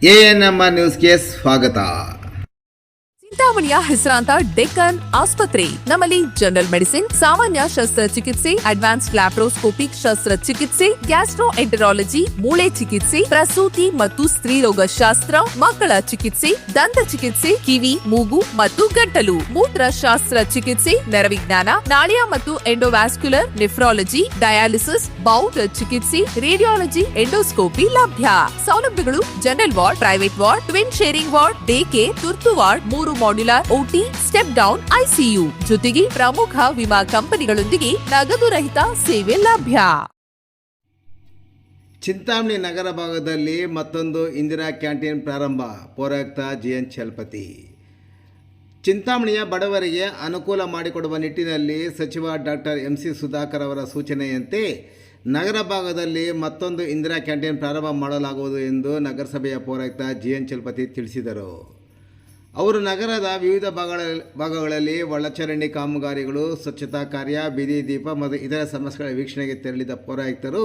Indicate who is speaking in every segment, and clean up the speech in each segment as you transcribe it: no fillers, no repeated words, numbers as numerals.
Speaker 1: ANM ನ್ಯೂಸ್ಗೆ ಸ್ವಾಗತ.
Speaker 2: ಚಿಂತಾಮಣಿಯ ಹೆಸರಾಂತ ಡೆಕ್ಕನ್ ಆಸ್ಪತ್ರೆ. ನಮ್ಮಲ್ಲಿ ಜನರಲ್ ಮೆಡಿಸಿನ್, ಸಾಮಾನ್ಯ ಶಸ್ತ್ರಚಿಕಿತ್ಸೆ, ಅಡ್ವಾನ್ಸ್ಡ್ ಲ್ಯಾಪ್ರೋಸ್ಕೋಪಿಕ್ ಶಸ್ತ್ರಚಿಕಿತ್ಸೆ, ಗ್ಯಾಸ್ಟ್ರೋಎಂಟರಾಲಜಿ, ಮೂಳೆ ಚಿಕಿತ್ಸೆ, ಪ್ರಸೂತಿ ಮತ್ತು ಸ್ತ್ರೀರೋಗ ಶಾಸ್ತ್ರ, ಮಕ್ಕಳ ಚಿಕಿತ್ಸೆ, ದಂತ ಚಿಕಿತ್ಸೆ, ಕಿವಿ, ಮೂಗು ಮತ್ತು ಗಂಟಲು, ಮೂತ್ರಶಾಸ್ತ್ರ ಚಿಕಿತ್ಸೆ, ನರವಿಜ್ಞಾನ, ನಾಳಿಯ ಮತ್ತು ಎಂಡೋವ್ಯಾಸ್ಕ್ಯುಲರ್, ನೆಫ್ರಾಲಜಿ, ಡಯಾಲಿಸಿಸ್, ಬೌಲ್ ಚಿಕಿತ್ಸೆ, ರೇಡಿಯಾಲಜಿ, ಎಂಡೋಸ್ಕೋಪಿ ಲಭ್ಯ. ಸೌಲಭ್ಯಗಳು: general ward, private ward, twin sharing ward, day care, ತುರ್ತು ward, 3 modular OT, step down ICU, ಜೊತೆಗೆ ಪ್ರಮುಖ ವಿಮಾ ಕಂಪನಿಗಳೊಂದಿಗೆ ನಗದು ರಹಿತ ಸೇವೆ ಲಭ್ಯ.
Speaker 1: ಚಿಂತಾಮಣಿ ನಗರ ಭಾಗದಲ್ಲಿ ಮತ್ತೊಂದು ಇಂದಿರಾ ಕ್ಯಾಂಟೀನ್ ಪ್ರಾರಂಭ. ಪೌರಾಯುಕ್ತ ಜಿಎನ್ ಚಲಪತಿ. ಚಿಂತಾಮಣಿಯ ಬಡವರಿಗೆ ಅನುಕೂಲ ಮಾಡಿಕೊಡುವ ನಿಟ್ಟಿನಲ್ಲಿ ಸಚಿವ ಡಾಕ್ಟರ್ ಎಂಸಿ ಸುಧಾಕರ್ ಅವರ ಸೂಚನೆಯಂತೆ ನಗರ ಭಾಗದಲ್ಲಿ ಮತ್ತೊಂದು ಇಂದಿರಾ ಕ್ಯಾಂಟೀನ್ ಪ್ರಾರಂಭ ಮಾಡಲಾಗುವುದು ಎಂದು ನಗರಸಭೆಯ ಪೌರಾಯುಕ್ತ ಜಿಎನ್ ಚಲಪತಿ ತಿಳಿಸಿದರು. ಅವರು ನಗರದ ವಿವಿಧ ಭಾಗಗಳಲ್ಲಿ ಒಳಚರಂಡಿ ಕಾಮಗಾರಿಗಳು, ಸ್ವಚ್ಛತಾ ಕಾರ್ಯ, ಬೀದಿ ದೀಪ ಮತ್ತು ಇತರ ಸಮಸ್ಯೆಗಳ ವೀಕ್ಷಣೆಗೆ ತೆರಳಿದ ಪೌರಾಯುಕ್ತರು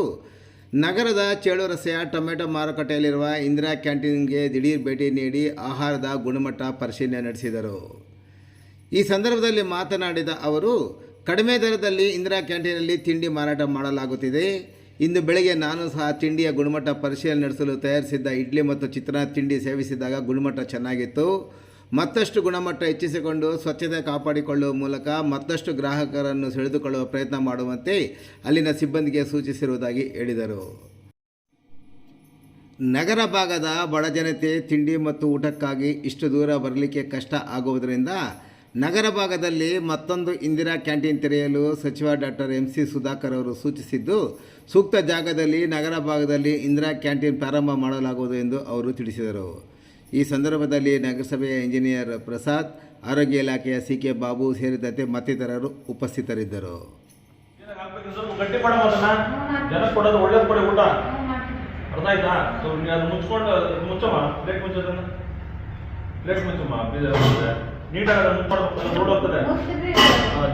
Speaker 1: ನಗರದ ಚೇಳು ರಸ್ತೆಯ ಟೊಮೆಟೊ ಮಾರುಕಟ್ಟೆಯಲ್ಲಿರುವ ಇಂದಿರಾ ಕ್ಯಾಂಟೀನ್ಗೆ ದಿಢೀರ್ ಭೇಟಿ ನೀಡಿ ಆಹಾರದ ಗುಣಮಟ್ಟ ಪರಿಶೀಲನೆ ನಡೆಸಿದರು. ಈ ಸಂದರ್ಭದಲ್ಲಿ ಮಾತನಾಡಿದ ಅವರು, ಕಡಿಮೆ ದರದಲ್ಲಿ ಇಂದಿರಾ ಕ್ಯಾಂಟೀನಲ್ಲಿ ತಿಂಡಿ ಮಾರಾಟ ಮಾಡಲಾಗುತ್ತಿದೆ. ಇಂದು ಬೆಳಗ್ಗೆ ನಾನು ಸಹ ತಿಂಡಿಯ ಗುಣಮಟ್ಟ ಪರಿಶೀಲನೆ ನಡೆಸಲು ತಯಾರಿಸಿದ್ದ ಇಡ್ಲಿ ಮತ್ತು ಚಿತ್ರಾನ್ನ ತಿಂಡಿ ಸೇವಿಸಿದಾಗ ಗುಣಮಟ್ಟ ಚೆನ್ನಾಗಿತ್ತು. ಮತ್ತಷ್ಟು ಗುಣಮಟ್ಟ ಹೆಚ್ಚಿಸಿಕೊಂಡು ಸ್ವಚ್ಛತೆ ಕಾಪಾಡಿಕೊಳ್ಳುವ ಮೂಲಕ ಮತ್ತಷ್ಟು ಗ್ರಾಹಕರನ್ನು ಸೆಳೆದುಕೊಳ್ಳುವ ಪ್ರಯತ್ನ ಮಾಡುವಂತೆ ಅಲ್ಲಿನ ಸಿಬ್ಬಂದಿಗೆ ಸೂಚಿಸಿರುವುದಾಗಿ ಹೇಳಿದರು. ನಗರ ಭಾಗದ ಬಡಜನತೆ ತಿಂಡಿ ಮತ್ತು ಊಟಕ್ಕಾಗಿ ಇಷ್ಟು ದೂರ ಬರಲಿಕ್ಕೆ ಕಷ್ಟ ಆಗುವುದರಿಂದ ನಗರ ಭಾಗದಲ್ಲಿ ಮತ್ತೊಂದು ಇಂದಿರಾ ಕ್ಯಾಂಟೀನ್ ತೆರೆಯಲು ಸಚಿವ ಡಾಕ್ಟರ್ ಎಂಸಿ ಸುಧಾಕರ್ ಅವರು ಸೂಚಿಸಿದ್ದು, ಸೂಕ್ತ ಜಾಗದಲ್ಲಿ ನಗರ ಭಾಗದಲ್ಲಿ ಇಂದಿರಾ ಕ್ಯಾಂಟೀನ್ ಪ್ರಾರಂಭ ಮಾಡಲಾಗುವುದು ಎಂದು ಅವರು ತಿಳಿಸಿದರು. ಈ ಸಂದರ್ಭದಲ್ಲಿ ನಗರಸಭೆಯ ಇಂಜಿನಿಯರ್ ಪ್ರಸಾದ್, ಆರೋಗ್ಯ ಇಲಾಖೆಯ ಸಿಕೆ ಬಾಬು ಸೇರಿದಂತೆ ಮತ್ತಿತರರು ಉಪಸ್ಥಿತರಿದ್ದರು.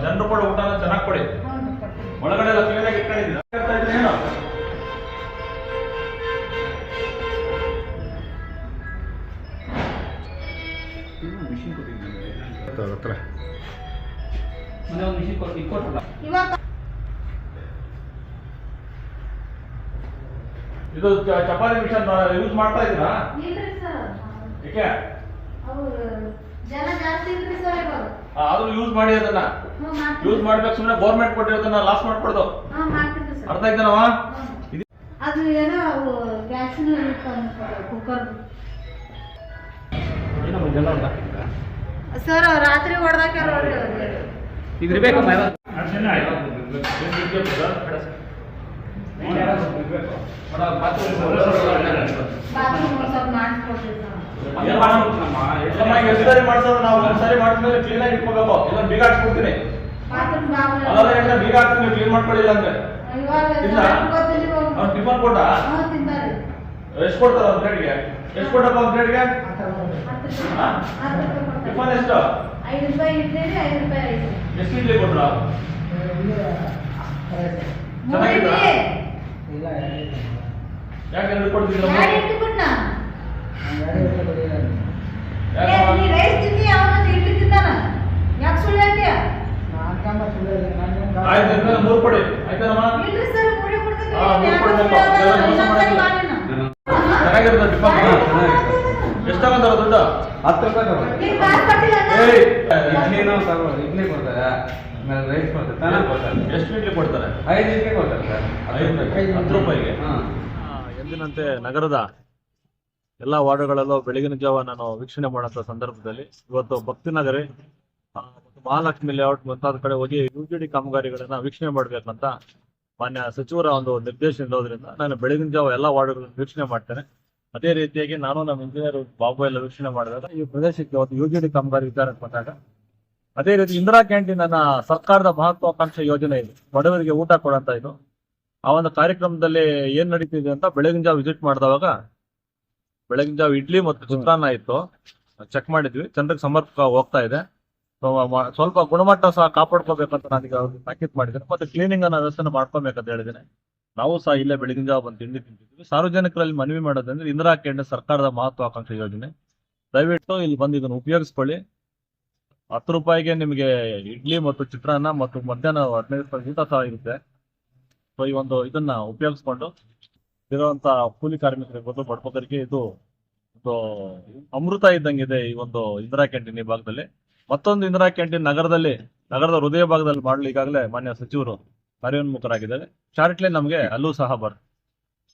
Speaker 3: ಜನರು ಕೂಡ ಊಟ ಚೆನ್ನಾಗಿ ಕೊಡಿ. ಒಳಗಡೆ ಎಲ್ಲ ಕ್ಲೀನಾಗಿ ಇಟ್ಕೊಂಡಿದ್ದೀರಾ? ಇದು ಚಪಾತಿ ಮಿಷನ್ ಯೂಸ್ ಮಾಡ್ತಾ ಇದ್ದೀರಾ? ಏಕೆ? ಆದ್ರೂ ಯೂಸ್ ಮಾಡಿ, ಅದನ್ನ ಯೂಸ್ ಮಾಡ್ಬೇಕು. ಸುಮ್ಮನೆ ಗೌರ್ಮೆಂಟ್ ಕೊಟ್ಟಿರೋದನ್ನ ಲಾಸ್ ಮಾಡ್ಕೊಡ್ದು. ಅರ್ಥ ಆಯ್ತಾನವ?
Speaker 4: ಅದು ಏನೋ ಗ್ಯಾಸಿನ ಕುಕ್ಕರ್ ಸರ್ ರಾತ್ರಿ ಹೊಡೆದಾಕ
Speaker 3: ನಾವು ಒಂದ್ಸರಿ ಮಾಡಿದ್ಮೇಲೆ ಕ್ಲೀನ್ ಆಗಿ ಇಟ್ಕೋಬೇಕು. ಇಲ್ಲ ಬೀಗ ಹಾಕ್ಸ್ಕೊಡ್ತೀನಿ, ಬೀಗ ಹಾಕ್ತೀನಿ, ಕ್ಲೀನ್ ಮಾಡ್ಕೊಳ್ಳಿಲ್ಲ ಅಂದ್ರೆ. ಟಿಫನ್ ಕೊಟ್ಟ ಎಷ್ಟು ಕೊಡ್ತಾರ? ಒಂದ್ ಪ್ಲೇಟ್ಗೆ ಎಷ್ಟು ಕೊಟ್ಟಪ್ಪ? ಒಂದ್ ಪ್ಲೇಟ್ಗೆ ಟಿಫನ್ ಎಷ್ಟು?
Speaker 4: 5 ರೂಪಾಯಿ ಇಡ್ಲಿ, 5 ರೂಪಾಯಿ ರೈಸ್.
Speaker 3: ಎಷ್ಟು ಇಡ್ಲಿ ಕೊಟ್ರ? ಚೆನ್ನಾಗಿಲ್ಲ? ಯಾಕೆ ಎರಡು ಕೊಡ್ತಿದ್ರ?
Speaker 4: ರೈಸ್ ತಿಂದಿ, ಅವನು ಇಡ್ಲಿ ತಿಂದಾನ. ಯಾಕೆ ಸುಳ್ಳು ಹೇಳ್ತೀಯ?
Speaker 3: ಆಯ್ತು, 3 ಕೊಡಿ. ಆಯ್ತಾನಮ್ಮ?
Speaker 4: ಇಲ್ರಿ ಸರ್, 3 ಕೊಡ್ತೀನಿ.
Speaker 3: ಚೆನ್ನಾಗಿರುತ್ತೆ ಟಿಫನ್. ಎಷ್ಟು ತಗೊಂತಾರ ದುಡ್ಡು?
Speaker 5: 10 ರೂಪಾಯಿ
Speaker 3: ಇಡ್ಲಿ
Speaker 5: ಕೊಡ್ತಾರೆ, ರೈಸ್ ಕೊಡ್ತಾರೆ.
Speaker 3: ಎಷ್ಟು ಇಡ್ಲಿ ಕೊಡ್ತಾರೆ?
Speaker 5: 5 ಇಡ್ಲಿ ಕೊಡ್ತಾರೆ ಸರ್.
Speaker 3: 10 ರೂಪಾಯಿಗೆ. ಎಂದಿನಂತೆ ನಗರದ ಎಲ್ಲ ವಾರ್ಡ್ಗಳಲ್ಲೂ ಬೆಳಗಿನ ಜಾವ ನಾನು ವೀಕ್ಷಣೆ ಮಾಡುವಂಥ ಸಂದರ್ಭದಲ್ಲಿ ಇವತ್ತು ಭಕ್ತಿನಗರಿ ಮತ್ತು ಮಹಾಲಕ್ಷ್ಮಿ ಲೇಔಟ್ ಮುಂತಾದ ಕಡೆ ಹೋಗಿ ಯುಜಿಡಿ ಕಾಮಗಾರಿಗಳನ್ನ ವೀಕ್ಷಣೆ ಮಾಡಬೇಕಂತ ಮಾನ್ಯ ಸಚಿವರ ಒಂದು ನಿರ್ದೇಶನ ಇರೋದ್ರಿಂದ ನಾನು ಬೆಳಗಿನ ಜಾವ ಎಲ್ಲ ವಾರ್ಡ್ಗಳನ್ನು ವೀಕ್ಷಣೆ ಮಾಡ್ತೇನೆ. ಅದೇ ರೀತಿಯಾಗಿ ನಾನು ನಮ್ಮ ಇಂಜಿನಿಯರ್ ಬಾಬು ಎಲ್ಲ ವೀಕ್ಷಣೆ ಮಾಡಿದಾಗ ಈ ಪ್ರದೇಶಕ್ಕೆ ಒಂದು ಯುಜಿಡಿ ಕಾಮಗಾರಿ ವಿಚಾರಕ್ಕೆ ಬಂದಾಗ, ಅದೇ ರೀತಿ ಇಂದಿರಾ ಕ್ಯಾಂಟೀನ್ ನನ್ನ ಸರ್ಕಾರದ ಮಹತ್ವಾಕಾಂಕ್ಷೆ ಯೋಜನೆ ಇದೆ, ಬಡವರಿಗೆ ಊಟ ಕೊಡಂತ ಇದು. ಆ ಒಂದು ಕಾರ್ಯಕ್ರಮದಲ್ಲಿ ಏನ್ ನಡೀತಿದೆ ಅಂತ ಬೆಳಗಿನ ಜಾವ ವಿಸಿಟ್ ಮಾಡಿದವಾಗ ಬೆಳಗಿನ ಜಾವ ಇಡ್ಲಿ ಮತ್ತು ಚಿತ್ರಾನ್ನ ಇತ್ತು, ಚೆಕ್ ಮಾಡಿದ್ವಿ. ಜನರಿಗೆ ಸಮರ್ಪಕ ಹೋಗ್ತಾ ಇದೆ. ಸ್ವಲ್ಪ ಗುಣಮಟ್ಟ ಸಹ ಕಾಪಾಡ್ಕೋಬೇಕಂತ ನನಗೆ ತಾಕೀತು ಮಾಡಿದ್ದೇನೆ. ಮತ್ತೆ ಕ್ಲೀನಿಂಗ್ ಅನ್ನ ವ್ಯವಸ್ಥೆ ಮಾಡ್ಕೋಬೇಕಂತ ಹೇಳಿದ್ದೇನೆ. ನಾವು ಸಹ ಇಲ್ಲೇ ಬೆಳಗಿನ ಜಾವ ಬಂದು ತಿಂಡಿ ತಿಂತಿದ್ವಿ. ಸಾರ್ವಜನಿಕರಲ್ಲಿ ಮನವಿ ಮಾಡೋದಂದ್ರೆ ಇಂದಿರಾ ಕ್ಯಾಂಟೀನ್ ಸರ್ಕಾರದ ಮಹತ್ವಾಕಾಂಕ್ಷಿ ಯೋಜನೆ. ದಯವಿಟ್ಟು ಇಲ್ಲಿ ಬಂದು ಇದನ್ನು ಉಪಯೋಗಿಸ್ಕೊಳ್ಳಿ. 10 ರೂಪಾಯಿಗೆ ನಿಮಗೆ ಇಡ್ಲಿ ಮತ್ತು ಚಿತ್ರಾನ್ನ ಮತ್ತು ಮಧ್ಯಾಹ್ನ 15 ರೂಪಾಯಿ ಊಟ ಸಹ ಇರುತ್ತೆ. ಸೊ ಈ ಒಂದು ಇದನ್ನ ಉಪಯೋಗಿಸ್ಕೊಂಡು ಇರುವಂತ ಕೂಲಿ ಕಾರ್ಮಿಕರಿರ್ಬೋದು, ಬಡಬಗರಿಗೆ ಇದು ಒಂದು ಅಮೃತ ಇದ್ದಂಗಿದೆ ಈ ಒಂದು ಇಂದಿರಾ ಕ್ಯಾಂಟೀನ್ ಈ ಭಾಗದಲ್ಲಿ. ಮತ್ತೊಂದು ಇಂದಿರಾ ಕ್ಯಾಂಟೀನ್ ನಗರದ ಹೃದಯ ಭಾಗದಲ್ಲಿ ಮಾಡಲು ಈಗಾಗಲೇ ಮಾನ್ಯ ಸಚಿವರು ಕಾರ್ಯೋನ್ಮುಖರಾಗಿದ್ದಾರೆ. ಶಾರ್ಟ್ಲಿ ನಮಗೆ ಅಲ್ಲೂ ಸಹ